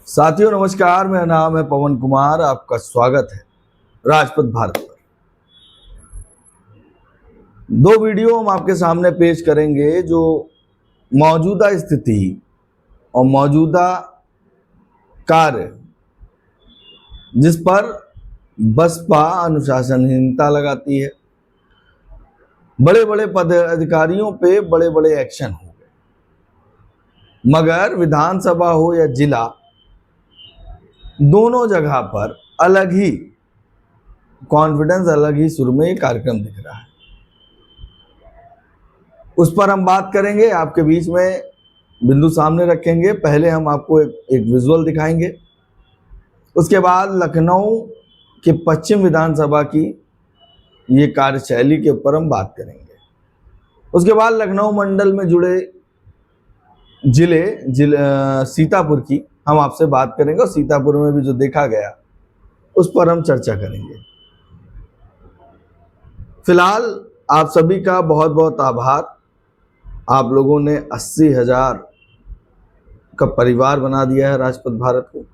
साथियों नमस्कार, मेरा नाम है पवन कुमार। आपका स्वागत है राजपथ भारत पर। दो वीडियो हम आपके सामने पेश करेंगे जो मौजूदा स्थिति और मौजूदा कार्य जिस पर बसपा अनुशासनहीनता लगाती है। बड़े बड़े पदाधिकारियों पे बड़े बड़े एक्शन हो गए, मगर विधानसभा हो या जिला, दोनों जगह पर अलग ही कॉन्फिडेंस, अलग ही सुर में कार्यक्रम दिख रहा है। उस पर हम बात करेंगे, आपके बीच में बिंदु सामने रखेंगे। पहले हम आपको एक विजुअल दिखाएंगे, उसके बाद लखनऊ के पश्चिम विधानसभा की ये कार्यशैली के ऊपर हम बात करेंगे। उसके बाद लखनऊ मंडल में जुड़े जिले सीतापुर की हम आपसे बात करेंगे, और सीतापुर में भी जो देखा गया उस पर हम चर्चा करेंगे। फिलहाल आप सभी का बहुत बहुत आभार। आप लोगों ने 80,000 का परिवार बना दिया है राजपथ भारत को।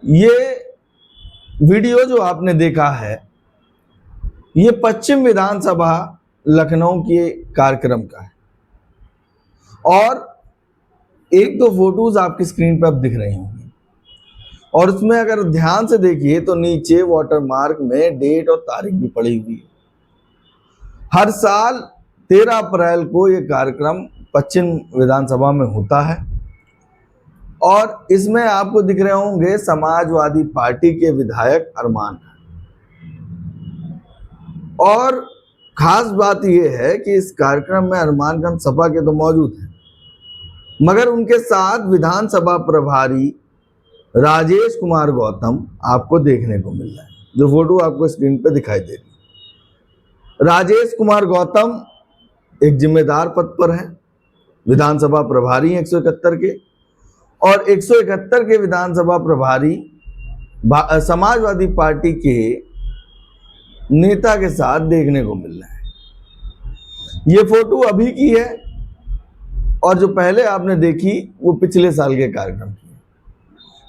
ये वीडियो जो आपने देखा है, ये पश्चिम विधानसभा लखनऊ के कार्यक्रम का है, और एक दो फोटोज आपकी स्क्रीन पर अब दिख रही होंगी, और उसमें अगर ध्यान से देखिए तो नीचे वाटरमार्क में डेट और तारीख भी पड़ी हुई है। हर साल 13 अप्रैल को ये कार्यक्रम पश्चिम विधानसभा में होता है, और इसमें आपको दिख रहे होंगे समाजवादी पार्टी के विधायक अरमान खान। और खास बात यह है कि इस कार्यक्रम में अरमान खान सपा के तो मौजूद हैं, मगर उनके साथ विधानसभा प्रभारी राजेश कुमार गौतम आपको देखने को मिल रहा है, जो फोटो आपको स्क्रीन पे दिखाई दे रही है। राजेश कुमार गौतम एक जिम्मेदार पद पर है, विधानसभा प्रभारी 171 के, और 171 के विधानसभा प्रभारी समाजवादी पार्टी के नेता के साथ देखने को मिल रहा है। ये फोटो अभी की है, और जो पहले आपने देखी वो पिछले साल के कार्यक्रम की है।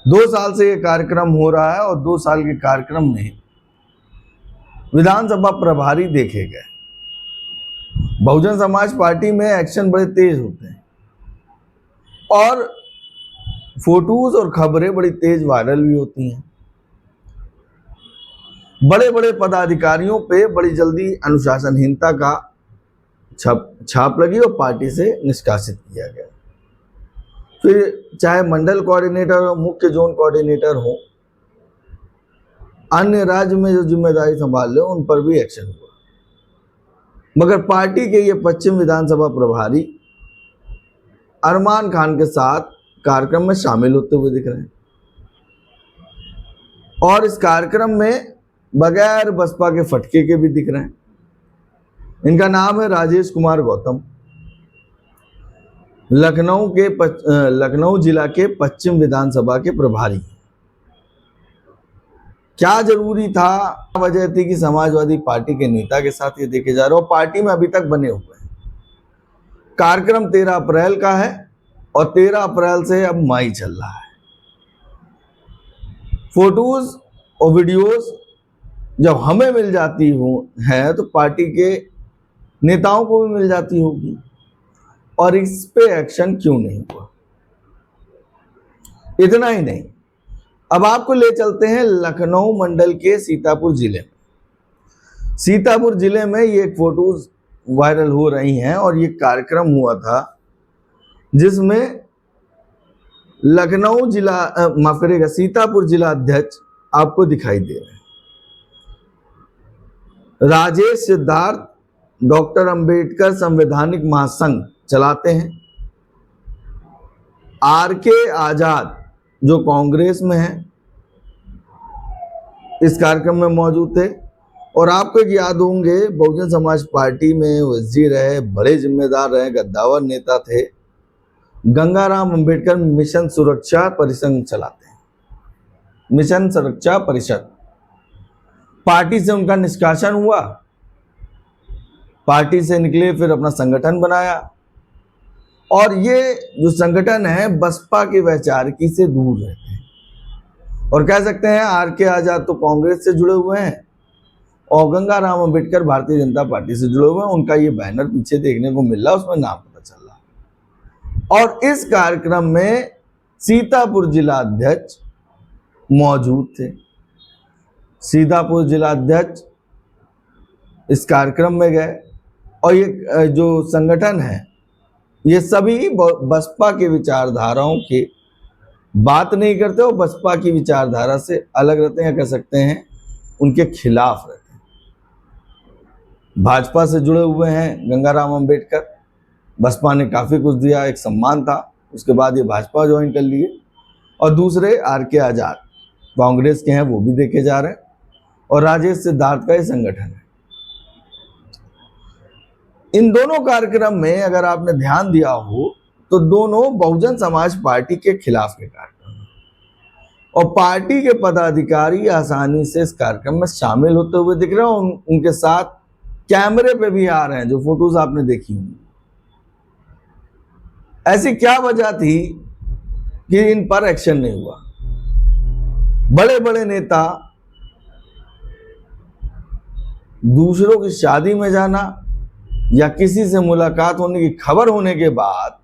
2 साल से ये कार्यक्रम हो रहा है, और 2 साल के कार्यक्रम में विधानसभा प्रभारी देखे गए। बहुजन समाज पार्टी में एक्शन बड़े तेज होते हैं, और फोटोज और खबरें बड़ी तेज वायरल भी होती हैं। बड़े बड़े पदाधिकारियों पे बड़ी जल्दी अनुशासनहीनता का छाप लगी और पार्टी से निष्कासित किया गया। फिर चाहे मंडल कोऑर्डिनेटर हो, मुख्य जोन कोऑर्डिनेटर हो, अन्य राज्य में जो जिम्मेदारी संभाल ले उन पर भी एक्शन हुआ, मगर पार्टी के ये पश्चिम विधानसभा प्रभारी अरमान खान के साथ कार्यक्रम में शामिल होते हुए दिख रहे हैं। और इस कार्यक्रम में बगैर बसपा के फटके के भी दिख रहे हैं। इनका नाम है राजेश कुमार गौतम, लखनऊ जिला के पश्चिम विधानसभा के प्रभारी। क्या जरूरी था, वजह थी कि समाजवादी पार्टी के नेता के साथ ये देखे जा रहे हो, पार्टी में अभी तक बने हुए हैं। कार्यक्रम 13 अप्रैल का है, और 13 अप्रैल से अब मई चल रहा है। फोटोज और वीडियोस जब हमें मिल जाती है तो पार्टी के नेताओं को भी मिल जाती होगी, और इस पे एक्शन क्यों नहीं हुआ। इतना ही नहीं, अब आपको ले चलते हैं लखनऊ मंडल के सीतापुर जिले में। सीतापुर जिले में ये फोटोज वायरल हो रही हैं, और ये कार्यक्रम हुआ था जिसमें लखनऊ जिला माफ करिएगा सीतापुर जिला अध्यक्ष आपको दिखाई दे रहे हैं। राजेश सिद्धार्थ डॉक्टर अंबेडकर संवैधानिक महासंघ चलाते हैं। आर.के. आजाद जो कांग्रेस में है, इस कार्यक्रम में मौजूद थे। और आपको एक याद होंगे, बहुजन समाज पार्टी में वजीर रहे, बड़े जिम्मेदार रहे, गद्दावर नेता थे। गंगाराम अंबेडकर मिशन सुरक्षा परिषद चलाते हैं, मिशन सुरक्षा परिषद। पार्टी से उनका निष्कासन हुआ, पार्टी से निकले, फिर अपना संगठन बनाया। और ये जो संगठन है बसपा के वैचारिकी से दूर रहते हैं। और कह सकते हैं आर.के. आजाद तो कांग्रेस से जुड़े हुए हैं और गंगाराम अंबेडकर भारतीय जनता पार्टी से जुड़े हुए हैं। उनका ये बैनर पीछे देखने को मिल रहा है, उसमें नाम पता चल रहा है। और इस कार्यक्रम में सीतापुर जिला अध्यक्ष मौजूद थे। सीतापुर जिला अध्यक्ष इस कार्यक्रम में गए। और ये जो संगठन है, ये सभी बसपा के विचारधाराओं की बात नहीं करते और बसपा की विचारधारा से अलग रहते हैं, कह सकते हैं उनके खिलाफ रहते हैं। भाजपा से जुड़े हुए हैं गंगाराम अंबेडकर, बसपा ने काफ़ी कुछ दिया, एक सम्मान था, उसके बाद ये भाजपा ज्वाइन कर लिए। और दूसरे आर.के. आजाद कांग्रेस के हैं, वो भी देखे जा रहे हैं। और राजेश सिद्धार्थ का ये संगठन है। इन दोनों कार्यक्रम में अगर आपने ध्यान दिया हो तो दोनों बहुजन समाज पार्टी के खिलाफ के कार्यक्रम हैं। और पार्टी के पदाधिकारी आसानी से इस कार्यक्रम में शामिल होते हुए दिख रहे हैं। उनके साथ कैमरे पे भी आ रहे हैं, जो फोटोज आपने देखी होंगी। ऐसी क्या वजह थी कि इन पर एक्शन नहीं हुआ? बड़े बड़े नेता दूसरों की शादी में जाना या किसी से मुलाकात होने की खबर होने के बाद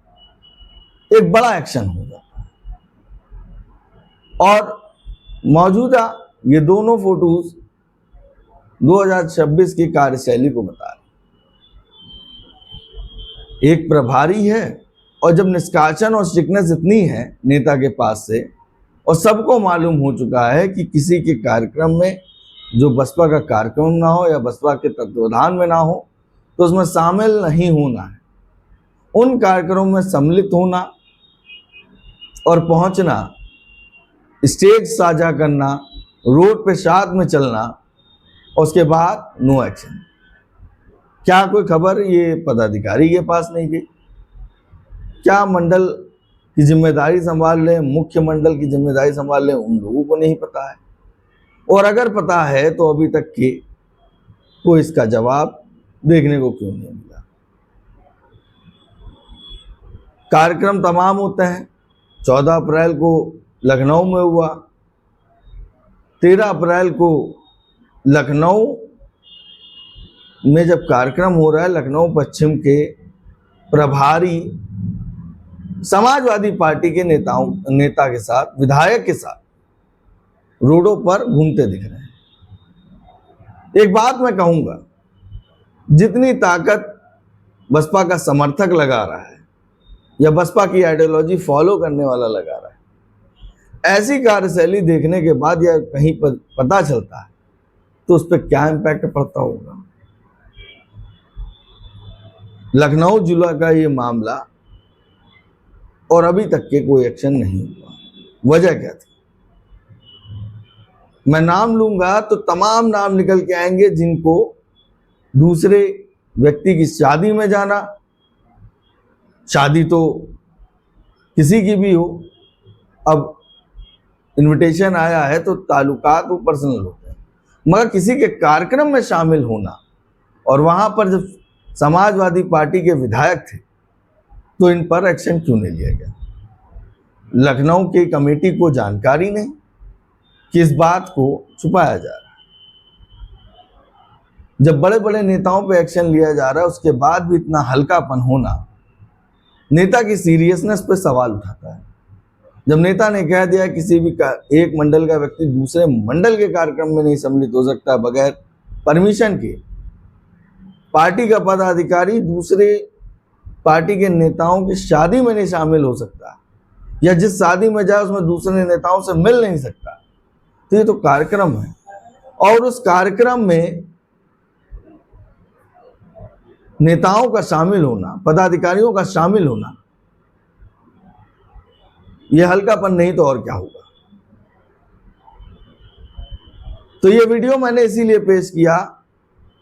एक बड़ा एक्शन हो जाता है। और मौजूदा ये दोनों फोटोज 2026 की कार्यशैली को बता रहे। एक प्रभारी है और जब निष्कासन और स्ट्रिक्टनेस इतनी है नेता के पास से, और सबको मालूम हो चुका है कि किसी के कार्यक्रम में जो बसपा का कार्यक्रम ना हो या बसपा के तत्वाधान में ना हो तो उसमें शामिल नहीं होना है। उन कार्यक्रमों में सम्मिलित होना और पहुंचना, स्टेज साझा करना, रोड पे साथ में चलना, उसके बाद नो एक्शन। क्या कोई खबर ये पदाधिकारी के पास नहीं गई? क्या मंडल की जिम्मेदारी संभाल लें, मुख्य मंडल की जिम्मेदारी संभाल लें, उन लोगों को नहीं पता है? और अगर पता है तो अभी तक के कोई इसका जवाब देखने को क्यों नहीं मिला? कार्यक्रम तमाम होते हैं। 14 अप्रैल को लखनऊ में हुआ, 13 अप्रैल को लखनऊ में जब कार्यक्रम हो रहा है, लखनऊ पश्चिम के प्रभारी समाजवादी पार्टी के नेता के साथ, विधायक के साथ रोडों पर घूमते दिख रहे हैं। एक बात मैं कहूंगा, जितनी ताकत बसपा का समर्थक लगा रहा है या बसपा की आइडियोलॉजी फॉलो करने वाला लगा रहा है, ऐसी कार्यशैली देखने के बाद या कहीं पर पता चलता है तो उस पर क्या इम्पैक्ट पड़ता होगा। लखनऊ जिला का ये मामला और अभी तक के कोई एक्शन नहीं हुआ। वजह क्या थी? मैं नाम लूंगा तो तमाम नाम निकल के आएंगे जिनको दूसरे व्यक्ति की शादी में जाना, शादी तो किसी की भी हो, अब इनविटेशन आया है तो ताल्लुकात वो पर्सनल होते हैं, मगर किसी के कार्यक्रम में शामिल होना, और वहां पर जब समाजवादी पार्टी के विधायक थे तो इन पर एक्शन क्यों नहीं लिया गया? लखनऊ की कमेटी को जानकारी नहीं कि इस बात को छुपाया जा रहा है। जब बड़े बड़े नेताओं पे एक्शन लिया जा रहा है उसके बाद भी इतना हल्कापन होना नेता की सीरियसनेस पे सवाल उठाता है। जब नेता ने कह दिया किसी भी एक मंडल का व्यक्ति दूसरे मंडल के कार्यक्रम में नहीं सम्मिलित हो सकता बगैर परमिशन के, पार्टी का पदाधिकारी दूसरे पार्टी के नेताओं की शादी में नहीं शामिल हो सकता, या जिस शादी में जाए उसमें दूसरे नेताओं से मिल नहीं सकता, तो ये तो कार्यक्रम है। और उस कार्यक्रम में नेताओं का शामिल होना, पदाधिकारियों का शामिल होना, यह हल्कापन नहीं तो और क्या होगा। तो ये वीडियो मैंने इसीलिए पेश किया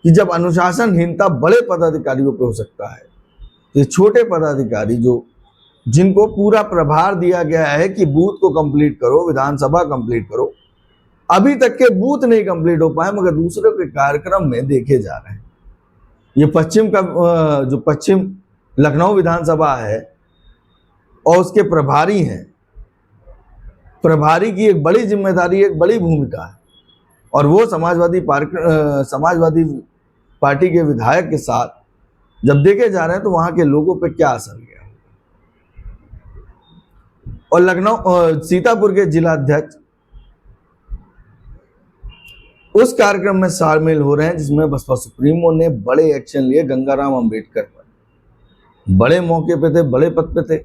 कि जब अनुशासनहीनता बड़े पदाधिकारियों पे हो सकता है, तो ये छोटे पदाधिकारी जिनको पूरा प्रभार दिया गया है कि बूथ को कंप्लीट करो, विधानसभा कंप्लीट करो, अभी तक के बूथ नहीं कंप्लीट हो पाए, मगर दूसरों के कार्यक्रम में देखे जा रहे हैं। ये पश्चिम लखनऊ विधानसभा है और उसके प्रभारी हैं, प्रभारी की एक बड़ी जिम्मेदारी, एक बड़ी भूमिका है, और वो समाजवादी पार्टी के विधायक के साथ जब देखे जा रहे हैं तो वहां के लोगों पे क्या असर गया। और लखनऊ सीतापुर के जिला अध्यक्ष उस कार्यक्रम में शामिल हो रहे हैं जिसमें बसपा सुप्रीमो ने बड़े एक्शन लिए गंगाराम अंबेडकर पर। बड़े मौके पे थे, बड़े पद पे थे,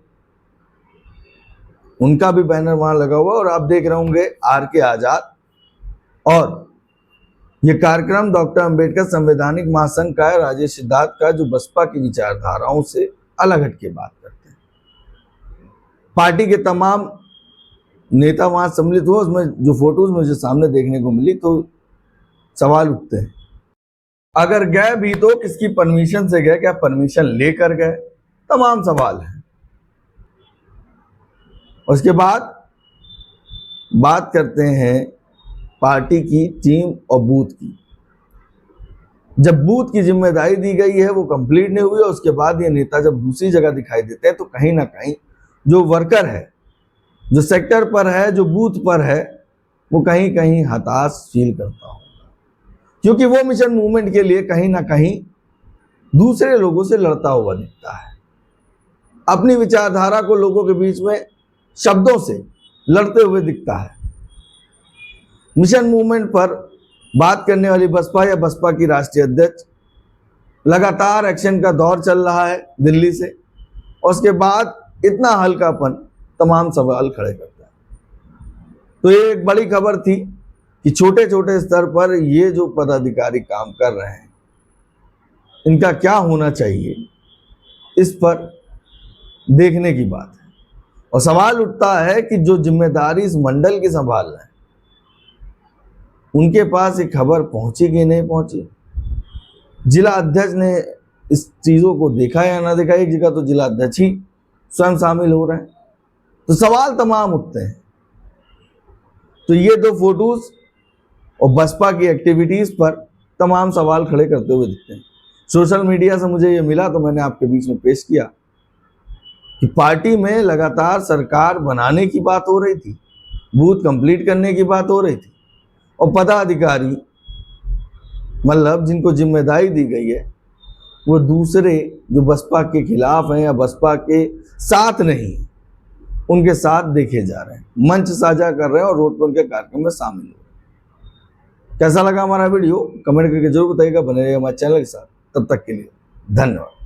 उनका भी बैनर वहां लगा हुआ। और आप देख रहे होंगे RK आजाद, और ये कार्यक्रम डॉक्टर अंबेडकर संवैधानिक महासंघ का है, राजेश सिद्धार्थ का, जो बसपा की विचारधाराओं से अलग हट के बात करते हैं। पार्टी के तमाम नेता वहां सम्मिलित हुए। उसमें जो फोटोज मुझे सामने देखने को मिली तो सवाल उठते हैं, अगर गए भी तो किसकी परमिशन से गए, क्या परमिशन लेकर गए, तमाम सवाल हैं। उसके बाद बात करते हैं पार्टी की टीम और बूथ की। जब बूथ की जिम्मेदारी दी गई है वो कंप्लीट नहीं हुई, और उसके बाद ये नेता जब दूसरी जगह दिखाई देते हैं तो कहीं ना कहीं जो वर्कर है, जो सेक्टर पर है, जो बूथ पर है, वो कहीं कहीं हताश फील करता होगा, क्योंकि वो मिशन मूवमेंट के लिए कहीं ना कहीं दूसरे लोगों से लड़ता हुआ दिखता है, अपनी विचारधारा को लोगों के बीच में शब्दों से लड़ते हुए दिखता है। मिशन मूवमेंट पर बात करने वाली बसपा या बसपा की राष्ट्रीय अध्यक्ष लगातार एक्शन का दौर चल रहा है दिल्ली से, और उसके बाद इतना हल्कापन तमाम सवाल खड़े करता है। तो ये एक बड़ी खबर थी कि छोटे छोटे स्तर पर ये जो पदाधिकारी काम कर रहे हैं, इनका क्या होना चाहिए, इस पर देखने की बात है। और सवाल उठता है कि जो जिम्मेदारी इस मंडल की संभाल रहे हैं, उनके पास ये खबर पहुंची कि नहीं पहुंची, जिला अध्यक्ष ने इस चीज़ों को देखा या ना देखा। एक जगह तो जिला अध्यक्ष ही स्वयं शामिल हो रहे हैं, तो सवाल तमाम उठते हैं। तो ये दो फोटोज और बसपा की एक्टिविटीज पर तमाम सवाल खड़े करते हुए दिखते हैं। सोशल मीडिया से मुझे ये मिला तो मैंने आपके बीच में पेश किया कि पार्टी में लगातार सरकार बनाने की बात हो रही थी, बूथ कंप्लीट करने की बात हो रही थी, और पदाधिकारी मतलब जिनको जिम्मेदारी दी गई है वो दूसरे जो बसपा के खिलाफ हैं या बसपा के साथ नहीं, उनके साथ देखे जा रहे हैं, मंच साझा कर रहे हैं और रोड पर उनके कार्यक्रम में शामिल हो रहे हैं। कैसा लगा हमारा वीडियो कमेंट करके जरूर बताइएगा। बने रहिए हमारे चैनल के साथ, तब तक के लिए धन्यवाद।